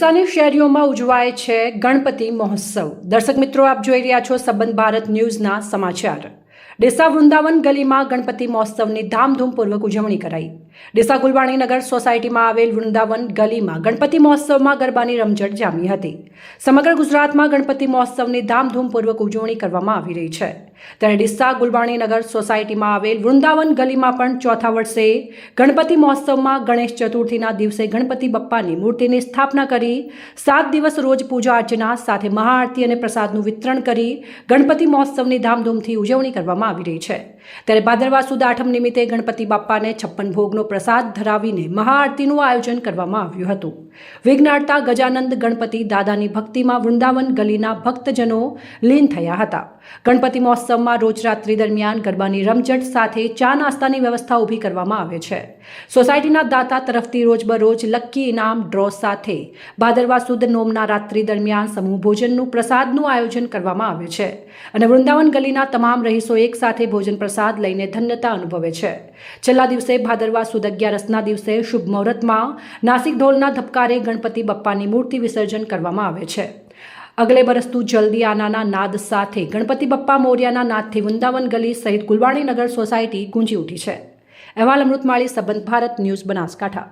ડીસાની શેરીઓમાં ઉજવાય છે ગણપતિ મહોત્સવ। દર્શક મિત્રો, આપ જોઈ રહ્યા છો સંબંધ ભારત ન્યૂઝના સમાચાર। ડીસા વૃંદાવન ગલીમાં ગણપતિ મહોત્સવની ધામધૂમપૂર્વક ઉજવણી કરાઈ। ડીસા ગુલવાણી નગર સોસાયટીમાં આવેલ વૃંદાવન ગલીમાં ગણપતિ મહોત્સવમાં ગરબાની રમઝટ જામી હતી। સમગ્ર ગુજરાતમાં ગણપતિ મહોત્સવની ધામધૂમપૂર્વક ઉજવણી કરવામાં આવી રહી છે, ત્યારે ડીસા ગુલવાણી નગર સોસાયટીમાં આવેલ વૃંદાવન ગલીમાં પણ ચોથા વર્ષે ગણપતિ મહોત્સવમાં ગણેશ ચતુર્થીના દિવસે ગણપતિ બપ્પાની મૂર્તિની સ્થાપના કરી 7 દિવસ રોજ પૂજા અર્ચના સાથે મહાઆરતી અને પ્રસાદનું વિતરણ કરી ગણપતિ મહોત્સવની ધામધૂમથી ઉજવણી કરવામાં આવી રહી છે। ત્યારે ભાદરવા સુદ આઠમ નિમિત્તે ગણપતિ બાપ્પાને 56 ભોગનો પ્રસાદ ધરાવીને મહાઆરતીનું આયોજન કરવામાં આવ્યું હતું। વિઘ્નહર્તા ગજાનંદ ગણપતિ દાદાની ભક્તિમાં વૃંદાવન ગલીના ભક્તજનો લીન થયા હતા। ગણપતિ મહોત્સવમાં રોજ રાત્રિ દરમિયાન ગરબાની રમઝટ સાથે ચા નાસ્તાની વ્યવસ્થા ઊભી કરવામાં આવે છે। સોસાયટીના દાતા તરફથી રોજબરોજ લકી ઇનામ ડ્રો સાથે ભાદરવા સુદ નોમના રાત્રિ દરમિયાન સમૂહ ભોજનનું પ્રસાદનું આયોજન કરવામાં આવે છે અને વૃંદાવન ગલીના તમામ રહીશો એક સાથે ભોજન પ્રસાદ લઈને ધન્યતા અનુભવે છે। છેલ્લા દિવસે ભાદરવા સુદ 11ના દિવસે શુભ મુહૂર્તમાં નાસિક ઢોલના ધબકારે ગણપતિ બપ્પાની મૂર્તિ વિસર્જન કરવામાં આવે છે। અગલે બરસતું જલ્દી આનાના નાદ સાથે ગણપતિ બપ્પા મોર્યાના નાદથી વૃંદાવન ગલી સહિત ગુલવાણી નગર સોસાયટી ગુંજી ઉઠી છે। અહેવાલ અમૃતમાળી, સંબંધ ભારત ન્યૂઝ, બનાસકાંઠા।